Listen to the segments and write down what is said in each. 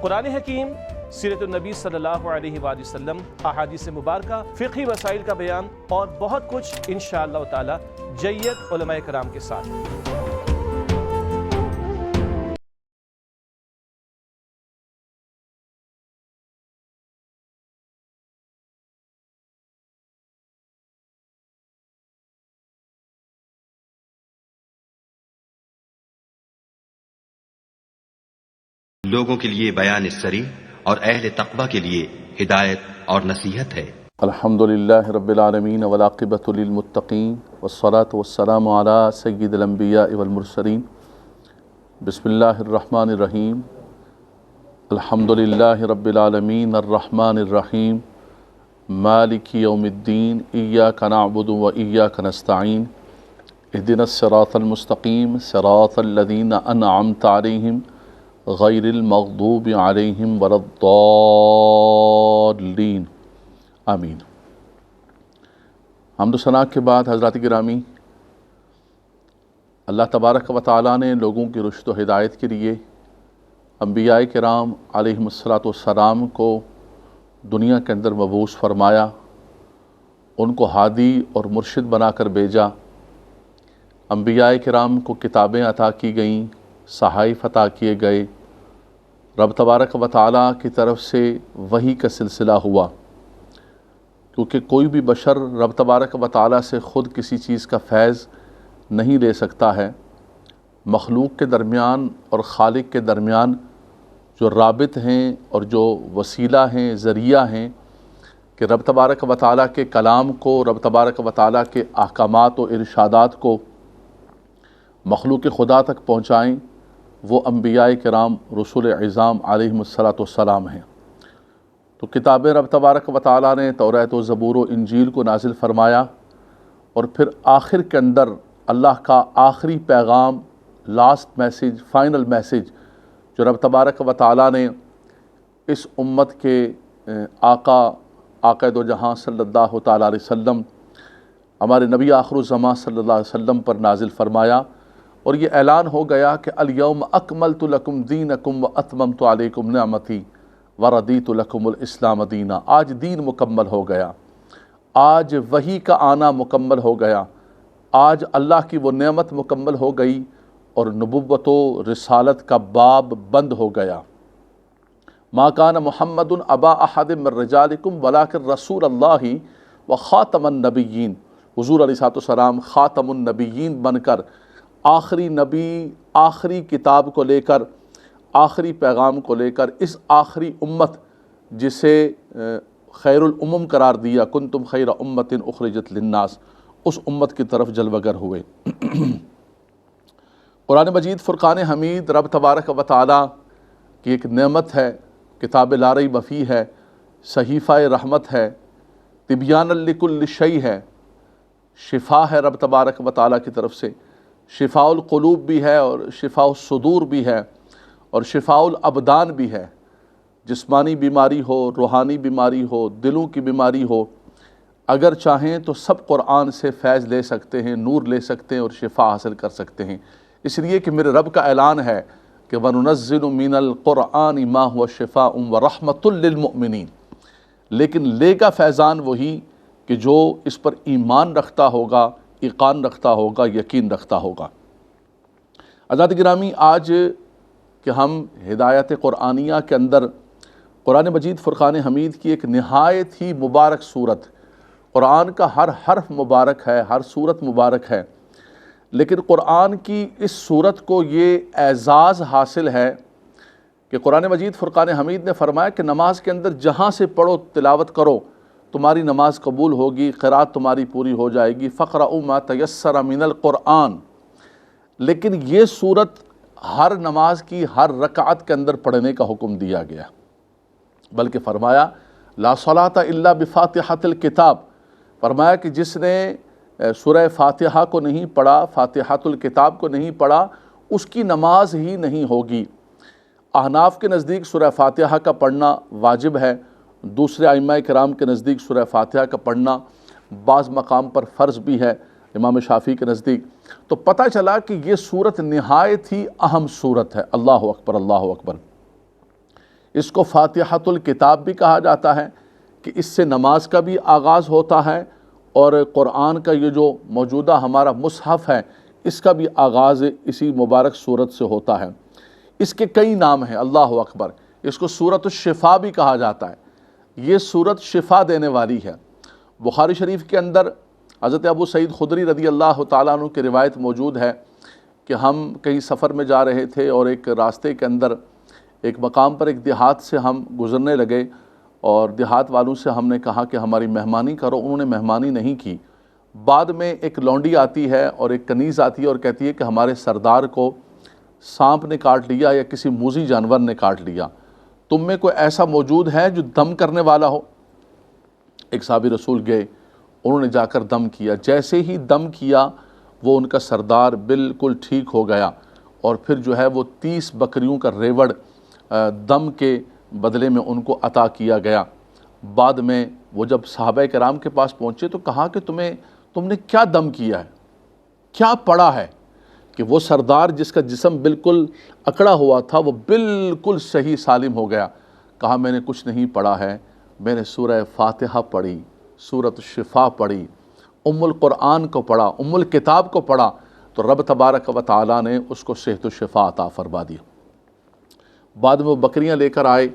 قرآن حکیم، سیرت النبی صلی اللہ علیہ وآلہ وسلم، احادیث مبارکہ، فقہی مسائل کا بیان اور بہت کچھ انشاءاللہ تعالی جید علماء کرام کے ساتھ۔ لوگوں کے لیے بیان صریح اور اہل تقوی کے لیے ہدایت اور نصیحت ہے۔ الحمدللہ رب العالمین والعاقبۃ للمتقین والصلاة والسلام علی سید الانبیاء والمرسلین۔ بسم اللہ الرحمن الرحیم۔ الحمدللہ رب العالمین الرحمن الرحیم مالک یوم الدین، ایاک نعبد و ایاک نستعین، اہدنا الصراط المستقیم صراط الذین انعمت علیہم غیر المغضوب علیہم ولا الضالین، آمین۔ حمد و ثنا کے بعد حضرات گرامی، اللہ تبارک و تعالیٰ نے لوگوں کی رشد و ہدایت کے لیے انبیاء کرام علیہم السلام کو دنیا کے اندر مبعوث فرمایا، ان کو ہادی اور مرشد بنا کر بھیجا۔ انبیاء کرام کو کتابیں عطا کی گئیں، صحائف عطا کیے گئے، رب تبارک و تعالیٰ کی طرف سے وحی کا سلسلہ ہوا، کیونکہ کوئی بھی بشر رب تبارک و تعالیٰ سے خود کسی چیز کا فیض نہیں لے سکتا ہے۔ مخلوق کے درمیان اور خالق کے درمیان جو رابط ہیں اور جو وسیلہ ہیں، ذریعہ ہیں کہ رب تبارک و تعالیٰ کے کلام کو، رب تبارک و تعالیٰ کے احکامات و ارشادات کو مخلوق خدا تک پہنچائیں، وہ انبیاء کرام رسول اعظام علیہم السلام ہیں۔ تو کتاب رب تبارک و تعالیٰ نے توریت و زبور و انجیل کو نازل فرمایا، اور پھر آخر کے اندر اللہ کا آخری پیغام، لاسٹ میسیج، فائنل میسیج جو رب تبارک و تعالیٰ نے اس امت کے آقا دو جہاں صلی اللہ تعالیٰ علیہ وسلم، ہمارے نبی آخر الزمان صلی اللہ علیہ وسلم پر نازل فرمایا، اور یہ اعلان ہو گیا کہ الیوم اکملت لکم دینکم واتممت علیکم نعمتی وردیت لکم الاسلام دینا۔ آج دین مکمل ہو گیا، آج وحی کا آنا مکمل ہو گیا، آج اللہ کی وہ نعمت مکمل ہو گئی، اور نبوت و رسالت کا باب بند ہو گیا۔ ما کان محمد ابا احد من رجالکم ولکن رسول اللہ وخاتم النبیین۔ حضور علیہ السلام خاتم النبیین بن کر، آخری نبی، آخری کتاب کو لے کر، آخری پیغام کو لے کر، اس آخری امت جسے خیر الامم قرار دیا، کنتم خیر امت اخرجت للناس، اس امت کی طرف جلوگر ہوئے۔ قرآن مجید فرقان حمید رب تبارک و تعالیٰ کی ایک نعمت ہے، کتاب لا ریب فیہ ہے، صحیفہ رحمت ہے، تبیان لکل شیء ہے، شفا ہے رب تبارک و تعالیٰ کی طرف سے، شفاء القلوب بھی ہے، اور شفاء الصدور بھی ہے، اور شفاء الابدان بھی ہے۔ جسمانی بیماری ہو، روحانی بیماری ہو، دلوں کی بیماری ہو، اگر چاہیں تو سب قرآن سے فیض لے سکتے ہیں، نور لے سکتے ہیں، اور شفا حاصل کر سکتے ہیں۔ اس لیے کہ میرے رب کا اعلان ہے کہ وَنُنَزِّلُ مِنَ الْقُرْآنِ مَا هُوَ شِفَاءٌ وَرَحْمَةٌ لِّلْمُؤْمِنِينَ، لیکن لے گا فیضان وہی کہ جو اس پر ایمان رکھتا ہوگا، ایقان رکھتا ہوگا، یقین رکھتا ہوگا۔ حضرات گرامی، آج کہ ہم ہدایت قرآنیہ کے اندر قرآن مجید فرقان حمید کی ایک نہایت ہی مبارک صورت، قرآن کا ہر حرف مبارک ہے، ہر صورت مبارک ہے، لیکن قرآن کی اس صورت کو یہ اعزاز حاصل ہے کہ قرآن مجید فرقان حمید نے فرمایا کہ نماز کے اندر جہاں سے پڑھو، تلاوت کرو، تمہاری نماز قبول ہوگی، قرات تمہاری پوری ہو جائے گی۔ فَقْرَؤُوا مَا تَيَسَّرَ مِنَ الْقُرْآنِ، لیکن یہ صورت ہر نماز کی ہر رکعت کے اندر پڑھنے کا حکم دیا گیا، بلکہ فرمایا لا صلاۃ الا بفاتحۃ الکتاب، فرمایا کہ جس نے سورہ فاتحہ کو نہیں پڑھا، فاتحۃ الکتاب کو نہیں پڑھا، اس کی نماز ہی نہیں ہوگی۔ احناف کے نزدیک سورہ فاتحہ کا پڑھنا واجب ہے، دوسرے ائمہ کرام کے نزدیک سورہ فاتحہ کا پڑھنا بعض مقام پر فرض بھی ہے، امام شافعی کے نزدیک۔ تو پتہ چلا کہ یہ صورت نہایت ہی اہم صورت ہے۔ اللہ اکبر، اللہ اکبر۔ اس کو فاتحۃ الکتاب بھی کہا جاتا ہے کہ اس سے نماز کا بھی آغاز ہوتا ہے، اور قرآن کا یہ جو موجودہ ہمارا مصحف ہے اس کا بھی آغاز اسی مبارک سورت سے ہوتا ہے۔ اس کے کئی نام ہیں، اللہ اکبر۔ اس کو سورۃ الشفا بھی کہا جاتا ہے، یہ سورت شفا دینے والی ہے۔ بخاری شریف کے اندر حضرت ابو سعید خدری رضی اللہ تعالیٰ عنہ کی روایت موجود ہے کہ ہم کہیں سفر میں جا رہے تھے اور ایک راستے کے اندر ایک مقام پر ایک دیہات سے ہم گزرنے لگے، اور دیہات والوں سے ہم نے کہا کہ ہماری مہمانی کرو، انہوں نے مہمانی نہیں کی۔ بعد میں ایک لونڈی آتی ہے اور ایک کنیز آتی ہے اور کہتی ہے کہ ہمارے سردار کو سانپ نے کاٹ لیا یا کسی موذی جانور نے کاٹ لیا، تم میں کوئی ایسا موجود ہے جو دم کرنے والا ہو؟ ایک صحابی رسول گئے، انہوں نے جا کر دم کیا، جیسے ہی دم کیا وہ ان کا سردار بالکل ٹھیک ہو گیا، اور پھر جو ہے وہ 30 بکریوں کا ریوڑ دم کے بدلے میں ان کو عطا کیا گیا۔ بعد میں وہ جب صحابہ کرام کے پاس پہنچے تو کہا کہ تم نے کیا دم کیا ہے، کیا پڑا ہے؟ کہ وہ سردار جس کا جسم بالکل اکڑا ہوا تھا وہ بالکل صحیح سالم ہو گیا۔ کہا میں نے کچھ نہیں پڑھا ہے، میں نے سورہ فاتحہ پڑھی، سورۃ الشفا پڑھی، ام القرآن کو پڑھا، ام الکتاب کو پڑھا، تو رب تبارک و تعالیٰ نے اس کو صحت و شفا عطا فرما دیا۔ بعد میں وہ بکریاں لے کر آئے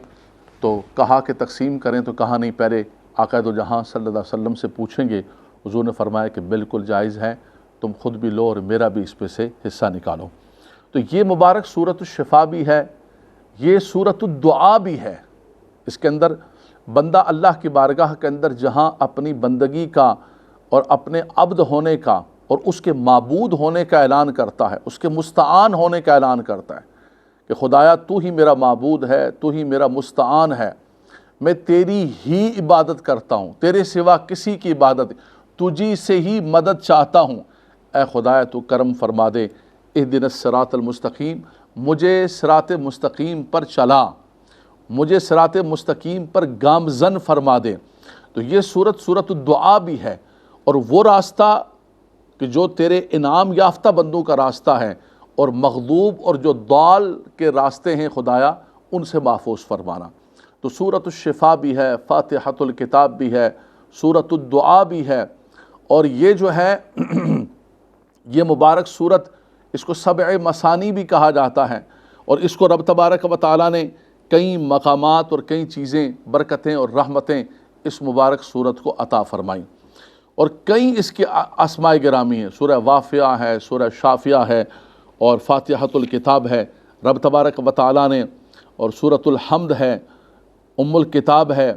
تو کہا کہ تقسیم کریں، تو کہا نہیں، پہلے آقا دو جہاں صلی اللہ علیہ وسلم سے پوچھیں گے۔ حضور نے فرمایا کہ بالکل جائز ہے، تم خود بھی لو اور میرا بھی اس پہ سے حصہ نکالو۔ تو یہ مبارک سورۃ الشفا بھی ہے، یہ سورۃ الدعا بھی ہے۔ اس کے اندر بندہ اللہ کی بارگاہ کے اندر جہاں اپنی بندگی کا اور اپنے عبد ہونے کا اور اس کے معبود ہونے کا اعلان کرتا ہے، اس کے مستعان ہونے کا اعلان کرتا ہے کہ خدایا تو ہی میرا معبود ہے، تو ہی میرا مستعان ہے، میں تیری ہی عبادت کرتا ہوں، تیرے سوا کسی کی عبادت، تجھی سے ہی مدد چاہتا ہوں، اے خدایا تو کرم فرما دے، اہدنا الصراط المستقیم، مجھے صراط مستقیم پر چلا، مجھے صراط مستقیم پر گامزن فرما دے۔ تو یہ سورۃ الدعا بھی ہے، اور وہ راستہ کہ جو تیرے انعام یافتہ بندوں کا راستہ ہے، اور مغضوب اور جو ضال کے راستے ہیں خدایا ان سے محفوظ فرمانا۔ تو سورۃ الشفا بھی ہے، فاتحۃ الکتاب بھی ہے، سورۃ الدعا بھی ہے، اور یہ جو ہے یہ مبارک سورت، اس کو سبع مثانی بھی کہا جاتا ہے، اور اس کو رب تبارک و تعالیٰ نے کئی مقامات اور کئی چیزیں، برکتیں اور رحمتیں اس مبارک سورت کو عطا فرمائیں، اور کئی اس کے اسماء گرامی ہیں۔ سورہ واقعہ ہے، سورہ شافیہ ہے، اور فاتحۃ الکتاب ہے رب تبارک و تعالیٰ نے، اور سورۃ الحمد ہے، ام الکتاب ہے،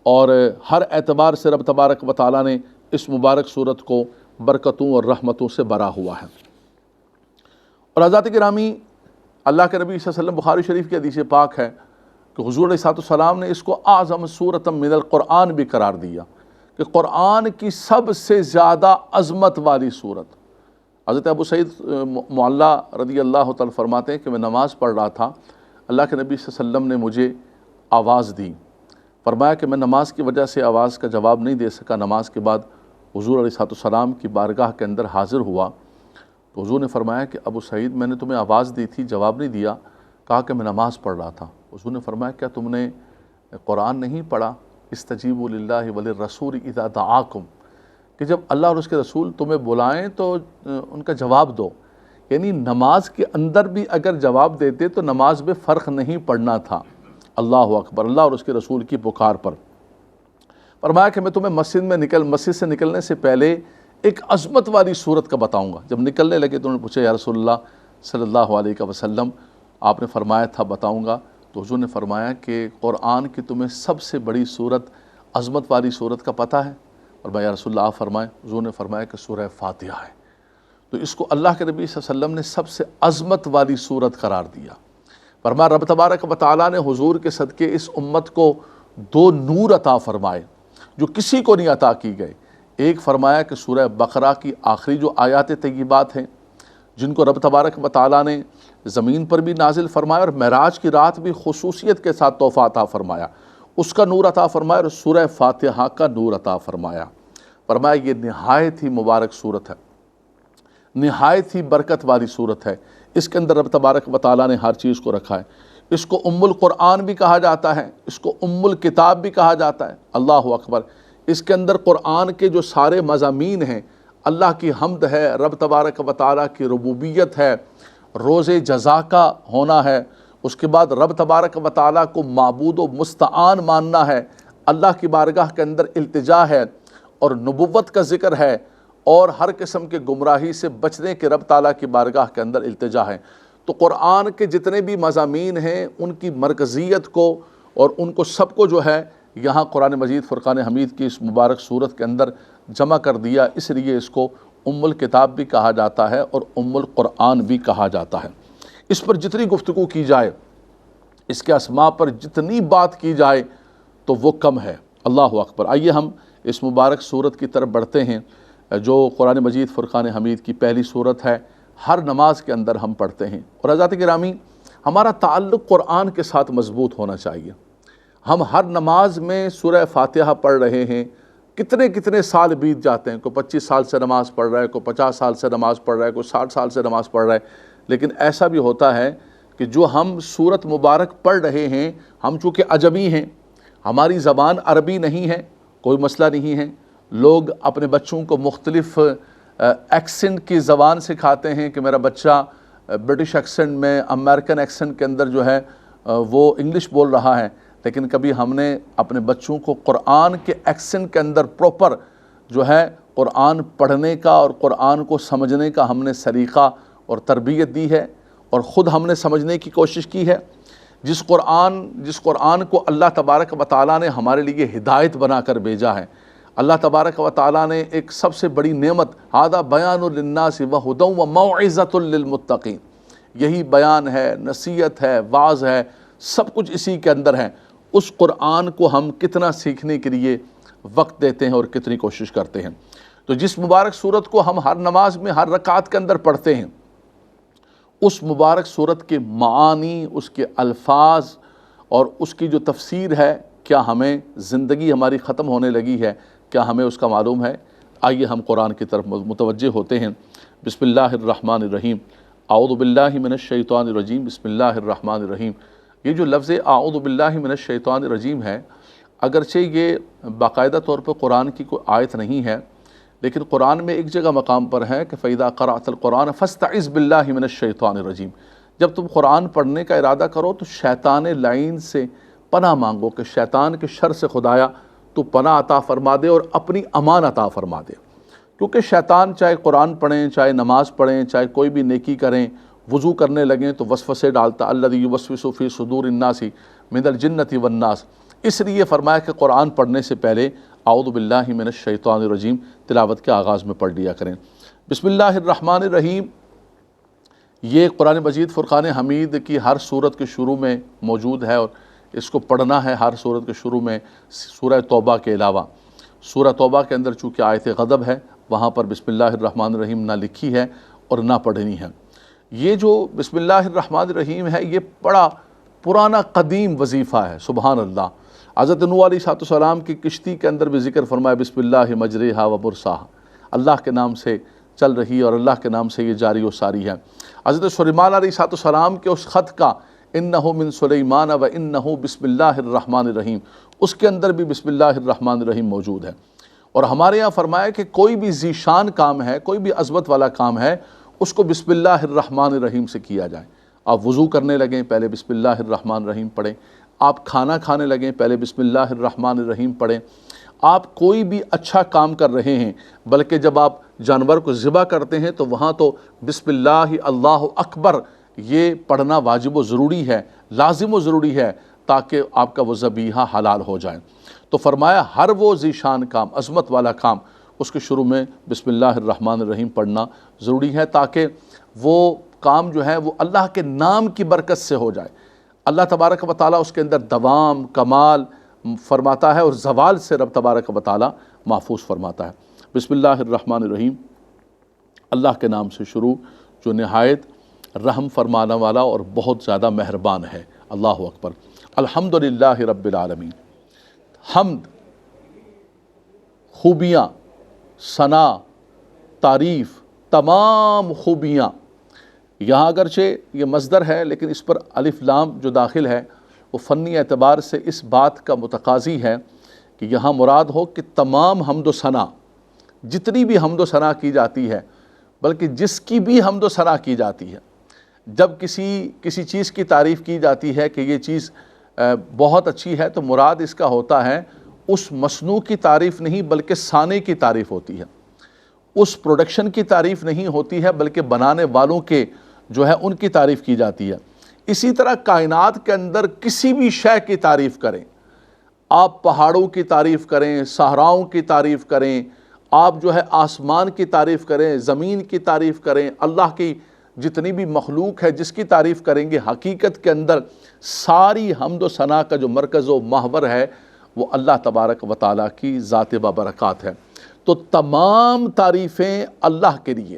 اور ہر اعتبار سے رب تبارک و تعالیٰ نے اس مبارک سورت کو برکتوں اور رحمتوں سے بھرا ہوا ہے۔ اور حضرات گرامی، اللہ کے نبی صلی اللہ علیہ وسلم، بخاری شریف کی حدیث پاک ہے کہ حضور علیہ السلام نے اس کو اعظم سورۃ من القرآن بھی قرار دیا، کہ قرآن کی سب سے زیادہ عظمت والی سورت۔ حضرت ابو سعید معلیٰ رضی اللہ تعالیٰ فرماتے ہیں کہ میں نماز پڑھ رہا تھا، اللہ کے نبی صلی اللہ علیہ وسلم نے مجھے آواز دی، فرمایا کہ میں نماز کی وجہ سے آواز کا جواب نہیں دے سکا۔ نماز کے بعد حضور علیہ السلام کی بارگاہ کے اندر حاضر ہوا تو حضور نے فرمایا کہ ابو سعید میں نے تمہیں آواز دی تھی، جواب نہیں دیا، کہا کہ میں نماز پڑھ رہا تھا۔ حضور نے فرمایا کیا تم نے قرآن نہیں پڑھا؟ استجیبوا للہ وللرسول اذا دعاکم، کہ جب اللہ اور اس کے رسول تمہیں بلائیں تو ان کا جواب دو۔ یعنی نماز کے اندر بھی اگر جواب دیتے تو نماز میں فرق نہیں پڑنا تھا۔ اللہ اکبر، اللہ اور اس کے رسول کی پکار پر۔ فرمایا کہ میں تمہیں مسجد سے نکلنے سے پہلے ایک عظمت والی صورت کا بتاؤں گا۔ جب نکلنے لگے تو انہوں نے پوچھا یا رسول اللہ صلی اللہ علیہ وسلم، آپ نے فرمایا تھا بتاؤں گا، تو حضور نے فرمایا کہ قرآن کی تمہیں سب سے بڑی صورت، عظمت والی صورت کا پتہ ہے؟ اور یا رسول اللہ آپ فرمائیں۔ حضور نے فرمایا کہ سورہ فاتحہ ہے۔ تو اس کو اللہ کے نبی صلی اللہ علیہ وسلم نے سب سے عظمت والی صورت قرار دیا۔ فرمایا رب تبارک و تعالیٰ نے حضور کے صدقے اس امت کو 2 نور عطا فرمائے جو کسی کو نہیں عطا کی گئے۔ ایک فرمایا کہ سورہ بقرہ کی آخری جو آیات طیبات ہیں، جن کو رب تبارک و تعالیٰ نے زمین پر بھی نازل فرمایا اور معراج کی رات بھی خصوصیت کے ساتھ تحفہ عطا فرمایا، اس کا نور عطا فرمایا، اور سورہ فاتحہ کا نور عطا فرمایا۔ فرمایا یہ نہایت ہی مبارک صورت ہے، نہایت ہی برکت والی صورت ہے، اس کے اندر رب تبارک و تعالیٰ نے ہر چیز کو رکھا ہے۔ اس کو ام القرآن بھی کہا جاتا ہے، اس کو ام الکتاب بھی کہا جاتا ہے۔ اللہ اکبر۔ اس کے اندر قرآن کے جو سارے مضامین ہیں، اللہ کی حمد ہے، رب تبارک و تعالیٰ کی ربوبیت ہے، روز جزا کا ہونا ہے، اس کے بعد رب تبارک و تعالیٰ کو معبود و مستعان ماننا ہے، اللہ کی بارگاہ کے اندر التجا ہے، اور نبوت کا ذکر ہے، اور ہر قسم کے گمراہی سے بچنے کے رب تعالیٰ کی بارگاہ کے اندر التجا ہے۔ تو قرآن کے جتنے بھی مضامین ہیں ان کی مرکزیت کو اور ان کو سب کو جو ہے یہاں قرآن مجید فرقان حمید کی اس مبارک صورت کے اندر جمع کر دیا، اس لیے اس کو ام الکتاب بھی کہا جاتا ہے اور ام القرآن بھی کہا جاتا ہے۔ اس پر جتنی گفتگو کی جائے، اس کے اسماء پر جتنی بات کی جائے تو وہ کم ہے۔ اللہ اکبر۔ آئیے ہم اس مبارک صورت کی طرف بڑھتے ہیں جو قرآن مجید فرقان حمید کی پہلی صورت ہے، ہر نماز کے اندر ہم پڑھتے ہیں۔ اور حضرات گرامی، ہمارا تعلق قرآن کے ساتھ مضبوط ہونا چاہیے۔ ہم ہر نماز میں سورہ فاتحہ پڑھ رہے ہیں، کتنے سال بیت جاتے ہیں، کوئی 25 سال سے نماز پڑھ رہا ہے، کوئی 50 سال سے نماز پڑھ رہا ہے، کوئی 60 سال سے نماز پڑھ رہا ہے، لیکن ایسا بھی ہوتا ہے کہ جو ہم سورت مبارک پڑھ رہے ہیں، ہم چونکہ عجمی ہیں، ہماری زبان عربی نہیں ہے، کوئی مسئلہ نہیں ہے، لوگ اپنے بچوں کو مختلف ایکسنٹ کی زبان سکھاتے ہیں کہ میرا بچہ برٹش ایکسنٹ میں، امریکن ایکسنٹ کے اندر جو ہے وہ انگلش بول رہا ہے، لیکن کبھی ہم نے اپنے بچوں کو قرآن کے ایکسنٹ کے اندر پراپر جو ہے قرآن پڑھنے کا اور قرآن کو سمجھنے کا ہم نے سلیقہ اور تربیت دی ہے، اور خود ہم نے سمجھنے کی کوشش کی ہے۔ جس قرآن کو اللہ تبارک و تعالیٰ نے ہمارے لیے ہدایت بنا کر بھیجا ہے، اللہ تبارک و تعالیٰ نے ایک سب سے بڑی نعمت، ھذا بیان للناس وہدی وموعظۃ للمتقین، یہی بیان ہے، نصیحت ہے، واعظ ہے، سب کچھ اسی کے اندر ہے۔ اس قرآن کو ہم کتنا سیکھنے کے لیے وقت دیتے ہیں اور کتنی کوشش کرتے ہیں۔ تو جس مبارک صورت کو ہم ہر نماز میں ہر رکعت کے اندر پڑھتے ہیں، اس مبارک صورت کے معانی، اس کے الفاظ اور اس کی جو تفسیر ہے، کیا ہمیں زندگی ہماری ختم ہونے لگی ہے، کیا ہمیں اس کا معلوم ہے؟ آئیے ہم قرآن کی طرف متوجہ ہوتے ہیں۔ بسم اللہ الرحمن الرحیم۔ اعوذ باللہ من الشیطان الرجیم، بسم اللہ الرحمن الرحیم۔ یہ جو لفظ اعوذ باللہ من الشیطان الرجیم ہے، اگرچہ یہ باقاعدہ طور پر قرآن کی کوئی آیت نہیں ہے، لیکن قرآن میں ایک جگہ مقام پر ہے کہ فَإِذَا قَرَأْتَ الْقُرْآنَ فَاسْتَعِذْ بِاللَّهِ مِنَ الشَّيْطَانِ الرَّجِيمِ، جب تم قرآن پڑھنے کا ارادہ کرو تو شیطان لعین سے پناہ مانگو کہ شیطان کے شر سے خدایا تو پناہ عطا فرما دے اور اپنی امان عطا فرما دے، کیونکہ شیطان چاہے قرآن پڑھیں، چاہے نماز پڑھیں، چاہے کوئی بھی نیکی کریں، وضو کرنے لگیں تو وسوسے ڈالتا، الذی یوسوس فی صدور الناس من الجنۃ والناس، اس لیے فرمایا کہ قرآن پڑھنے سے پہلے اعوذ باللہ من الشیطان الرجیم تلاوت کے آغاز میں پڑھ لیا کریں۔ بسم اللہ الرحمن الرحیم، یہ قرآن مجید فرقان حمید کی ہر صورت کے شروع میں موجود ہے، اور اس کو پڑھنا ہے ہر صورت کے شروع میں، سورہ توبہ کے علاوہ۔ سورہ توبہ کے اندر چونکہ آیت غضب ہے، وہاں پر بسم اللہ الرحمن الرحیم نہ لکھی ہے اور نہ پڑھنی ہے۔ یہ جو بسم اللہ الرحمن الرحیم ہے، یہ بڑا پرانا قدیم وظیفہ ہے، سبحان اللہ۔ حضرت نوح علیہ السلام کی کشتی کے اندر بھی ذکر فرمایا بسم اللہ مجریہا و مرساہا، اللہ کے نام سے چل رہی ہے اور اللہ کے نام سے یہ جاری و ساری ہے۔ حضرت سلیمان علیہ السلام کے اس خط کا انہ من سلیمان و انہ بسم اللہ الرحمن الرحیم، اس کے اندر بھی بسم اللہ الرحمن الرحیم موجود ہے۔ اور ہمارے یہاں فرمایا کہ کوئی بھی ذیشان کام ہے، کوئی بھی عظمت والا کام ہے، اس کو بسم اللہ الرحمن الرحیم سے کیا جائے۔ آپ وضو کرنے لگیں پہلے بسم اللہ الرحمن الرحیم پڑھیں، آپ کھانا کھانے لگیں پہلے بسم اللہ الرحمن الرحیم پڑھیں، آپ کوئی بھی اچھا کام کر رہے ہیں، بلکہ جب آپ جانور کو ذبح کرتے ہیں تو وہاں تو بسم اللہ اللہ اکبر یہ پڑھنا واجب و ضروری ہے، لازم و ضروری ہے، تاکہ آپ کا وہ ذبیحہ حلال ہو جائے۔ تو فرمایا ہر وہ ذیشان کام، عظمت والا کام، اس کے شروع میں بسم اللہ الرحمن الرحیم پڑھنا ضروری ہے، تاکہ وہ کام جو ہے وہ اللہ کے نام کی برکت سے ہو جائے۔ اللہ تبارک و تعالیٰ اس کے اندر دوام، کمال فرماتا ہے، اور زوال سے رب تبارک و تعالیٰ محفوظ فرماتا ہے۔ بسم اللہ الرحمن الرحیم، اللہ کے نام سے شروع جو نہایت رحم فرمانے والا اور بہت زیادہ مہربان ہے۔ اللہ اکبر۔ الحمدللہ رب العالمین، حمد، خوبیاں، ثنا، تعریف، تمام خوبیاں یہاں اگرچہ یہ مصدر ہے لیکن اس پر الف لام جو داخل ہے وہ فنی اعتبار سے اس بات کا متقاضی ہے کہ یہاں مراد ہو کہ تمام حمد و ثنا، جتنی بھی حمد و ثنا کی جاتی ہے، بلکہ جس کی بھی حمد و ثنا کی جاتی ہے، جب کسی چیز کی تعریف کی جاتی ہے کہ یہ چیز بہت اچھی ہے تو مراد اس کا ہوتا ہے اس مصنوع کی تعریف نہیں بلکہ صانع کی تعریف ہوتی ہے، اس پروڈکشن کی تعریف نہیں ہوتی ہے بلکہ بنانے والوں کے جو ہے ان کی تعریف کی جاتی ہے۔ اسی طرح کائنات کے اندر کسی بھی شے کی تعریف کریں، آپ پہاڑوں کی تعریف کریں، صحراؤں کی تعریف کریں، آپ جو ہے آسمان کی تعریف کریں، زمین کی تعریف کریں، اللہ کی جتنی بھی مخلوق ہے جس کی تعریف کریں گے، حقیقت کے اندر ساری حمد و ثنا کا جو مرکز و محور ہے وہ اللہ تبارک و تعالیٰ کی ذات بابرکات ہے۔ تو تمام تعریفیں اللہ کے لیے،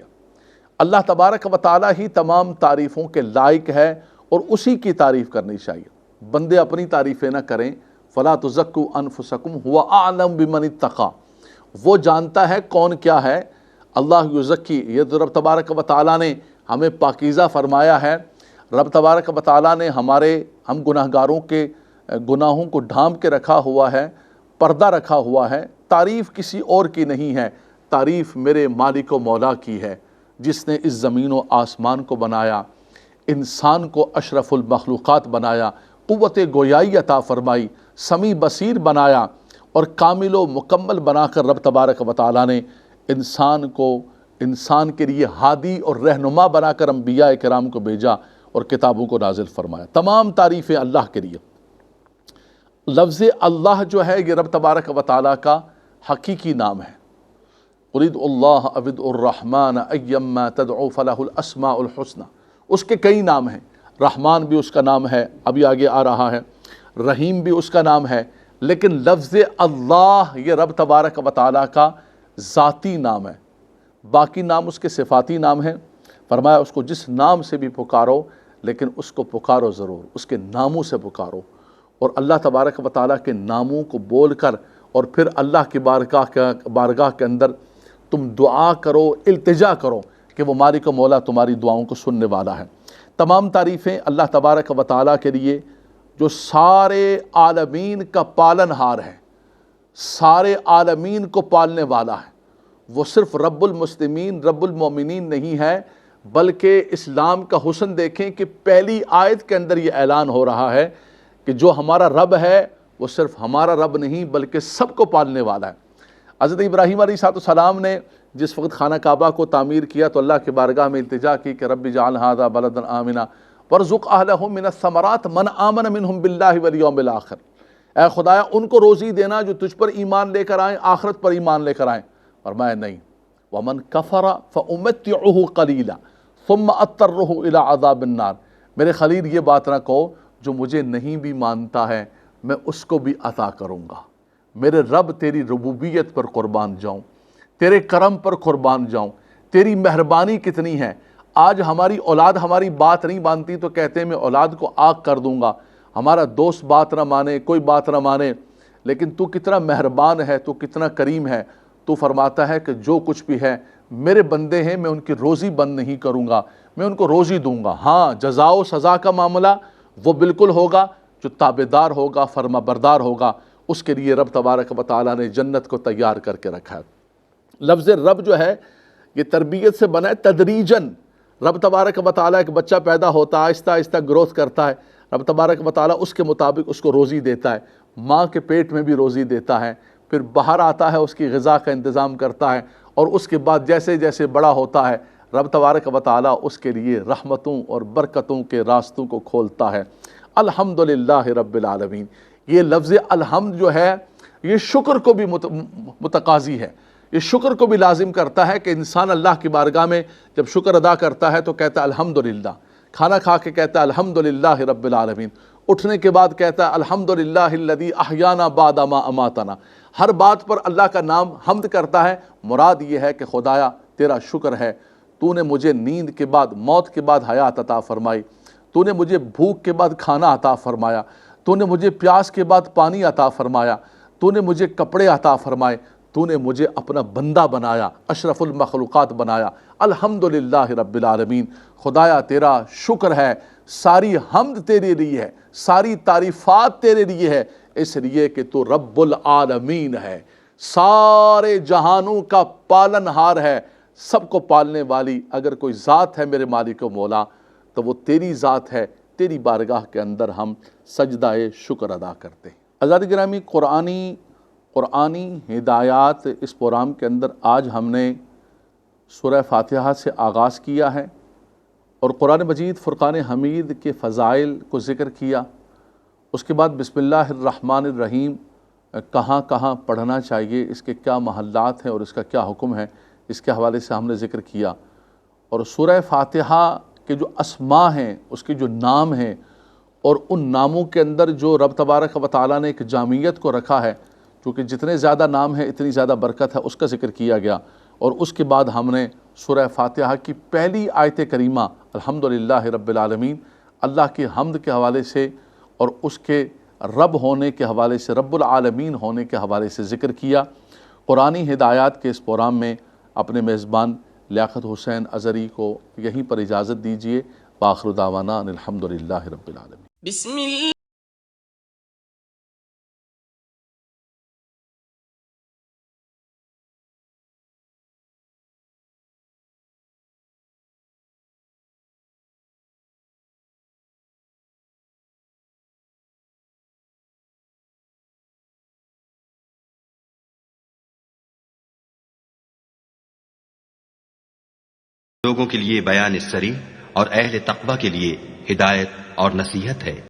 اللہ تبارک و تعالیٰ ہی تمام تعریفوں کے لائق ہے اور اسی کی تعریف کرنی چاہیے۔ بندے اپنی تعریفیں نہ کریں، فَلَا تُزَكُّوا أَنفُسَكُمْ هُوَ أَعْلَمُ بِمَنِ اتَّقَىٰ، وہ جانتا ہے کون کیا ہے۔ اللہ یزکی، یہ تو رب تبارک و تعالیٰ نے ہمیں پاکیزہ فرمایا ہے، رب تبارک و تعالیٰ نے ہم گناہگاروں کے گناہوں کو ڈھانپ کے رکھا ہوا ہے، پردہ رکھا ہوا ہے۔ تعریف کسی اور کی نہیں ہے، تعریف میرے مالک و مولا کی ہے، جس نے اس زمین و آسمان کو بنایا، انسان کو اشرف المخلوقات بنایا، قوت گویائی عطا فرمائی، سمیع بصیر بنایا، اور کامل و مکمل بنا کر رب تبارک و تعالیٰ نے انسان کے لیے ہادی اور رہنما بنا کر انبیاء کرام کو بھیجا اور کتابوں کو نازل فرمایا۔ تمام تعریفیں اللہ کے لیے۔ لفظ اللہ جو ہے یہ رب تبارک و تعالیٰ کا حقیقی نام ہے۔ ارید اللہ عبد الرحمن ایما تدعو فلہ الاسماء الحسنى، اس کے کئی نام ہیں، رحمان بھی اس کا نام ہے، ابھی آگے آ رہا ہے، رحیم بھی اس کا نام ہے، لیکن لفظ اللہ یہ رب تبارک و تعالیٰ کا ذاتی نام ہے، باقی نام اس کے صفاتی نام ہیں۔ فرمایا اس کو جس نام سے بھی پکارو لیکن اس کو پکارو ضرور، اس کے ناموں سے پکارو، اور اللہ تبارک و تعالیٰ کے ناموں کو بول کر اور پھر اللہ کی بارگاہ کے اندر تم دعا کرو، التجا کرو کہ وہ مالک و مولا تمہاری دعاؤں کو سننے والا ہے۔ تمام تعریفیں اللہ تبارک و تعالیٰ کے لیے جو سارے عالمین کا پالن ہار ہے، سارے عالمین کو پالنے والا ہے، وہ صرف رب المسلمین رب المومنین نہیں ہے، بلکہ اسلام کا حسن دیکھیں کہ پہلی آیت کے اندر یہ اعلان ہو رہا ہے کہ جو ہمارا رب ہے وہ صرف ہمارا رب نہیں بلکہ سب کو پالنے والا ہے۔ حضرت ابراہیم علیہ السلام نے جس وقت خانہ کعبہ کو تعمیر کیا تو اللہ کی بارگاہ میں التجا کی کہ رب اجعل ھذا بلدا آمنا وارزق اہلہ من الثمرات من آمن منہم باللہ والیوم الآخر، اے خدایا ان کو روزی دینا جو تجھ پر ایمان لے کر آئیں، آخرت پر ایمان لے کر آئیں۔ فرمایا نہیں، ومن کفر فامتعہ قلیلا ثم اضطرہ الی عذاب النار، میرے خلیل یہ بات نہ کہو جو مجھے نہیں بھی مانتا ہے میں اس کو بھی عطا کروں گا۔ میرے رب تیری ربوبیت پر قربان جاؤں، تیرے کرم پر قربان جاؤں، تیری مہربانی کتنی ہے۔ آج ہماری اولاد ہماری بات نہیں مانتی تو کہتے ہیں میں اولاد کو آگ کر دوں گا، ہمارا دوست بات نہ مانے، کوئی بات نہ مانے، لیکن تو کتنا مہربان ہے، تو کتنا کریم ہے، تو فرماتا ہے کہ جو کچھ بھی ہے میرے بندے ہیں، میں ان کی روزی بند نہیں کروں گا، میں ان کو روزی دوں گا۔ ہاں، جزا و سزا کا معاملہ وہ بالکل ہوگا، جو تابعدار ہوگا، فرما بردار ہوگا، اس کے لیے رب تبارک و تعالیٰ نے جنت کو تیار کر کے رکھا ہے۔ لفظ رب جو ہے یہ تربیت سے بنا ہے، تدریجاً رب تبارک و تعالیٰ ایک بچہ پیدا ہوتا ہے، آہستہ آہستہ گروتھ کرتا ہے، رب تبارک و تعالیٰ اس کے مطابق اس کو روزی دیتا ہے، ماں کے پیٹ میں بھی روزی دیتا ہے، پھر باہر آتا ہے، اس کی غذا کا انتظام کرتا ہے، اور اس کے بعد جیسے جیسے بڑا ہوتا ہے رب تبارک و تعالیٰ اس کے لیے رحمتوں اور برکتوں کے راستوں کو کھولتا ہے۔ الحمدللہ رب العالمین، یہ لفظ الحمد جو ہے یہ شکر کو بھی متقاضی ہے، یہ شکر کو بھی لازم کرتا ہے کہ انسان اللہ کی بارگاہ میں جب شکر ادا کرتا ہے تو کہتا ہے الحمدللہ، کھانا کھا کے کہتا ہے الحمدللہ رب العالمین، اٹھنے کے بعد کہتا ہے الحمدللہ الذی احیانا بعد ما اماتنا، ہر بات پر اللہ کا نام حمد کرتا ہے۔ مراد یہ ہے کہ خدایا تیرا شکر ہے، تو نے مجھے نیند کے بعد، موت کے بعد حیات عطا فرمائی، تو نے مجھے بھوک کے بعد کھانا عطا فرمایا، تو نے مجھے پیاس کے بعد پانی عطا فرمایا، تو نے مجھے کپڑے عطا فرمائے، تو نے مجھے اپنا بندہ بنایا، اشرف المخلوقات بنایا۔ الحمدللہ رب العالمین، خدایا تیرا شکر ہے، ساری حمد تیرے لیے ہے، ساری تعریفات تیرے لیے ہے، اس لیے کہ تو رب العالمین ہے، سارے جہانوں کا پالن ہار ہے، سب کو پالنے والی اگر کوئی ذات ہے میرے مالک و مولا تو وہ تیری ذات ہے۔ تیری بارگاہ کے اندر ہم سجدہ شکر ادا کرتے ہیں۔ عزیزان گرامی، قرآنی ہدایات اس پروگرام کے اندر آج ہم نے سورہ فاتحہ سے آغاز کیا ہے اور قرآن مجید فرقان حمید کے فضائل کو ذکر کیا۔ اس کے بعد بسم اللہ الرحمن الرحیم کہاں کہاں پڑھنا چاہیے، اس کے کیا محلات ہیں اور اس کا کیا حکم ہے، اس کے حوالے سے ہم نے ذکر کیا۔ اور سورہ فاتحہ کے جو اسماء ہیں، اس کے جو نام ہیں، اور ان ناموں کے اندر جو رب تبارک و تعالیٰ نے ایک جامعیت کو رکھا ہے، کیونکہ جتنے زیادہ نام ہیں اتنی زیادہ برکت ہے، اس کا ذکر کیا گیا۔ اور اس کے بعد ہم نے سورہ فاتحہ کی پہلی آیت کریمہ الحمدللہ رب العالمین، اللہ کی حمد کے حوالے سے اور اس کے رب ہونے کے حوالے سے، رب العالمین ہونے کے حوالے سے ذکر کیا۔ قرآنی ہدایات کے اس پروگرام میں اپنے میزبان لیاقت حسین اظہری کو یہیں پر اجازت دیجیے۔ وآخر دعوانا ان الحمدللہ رب العالمین۔ بسم اللہ لوگوں کے لیے بیان سری اور اہل تقوی کے لیے ہدایت اور نصیحت ہے۔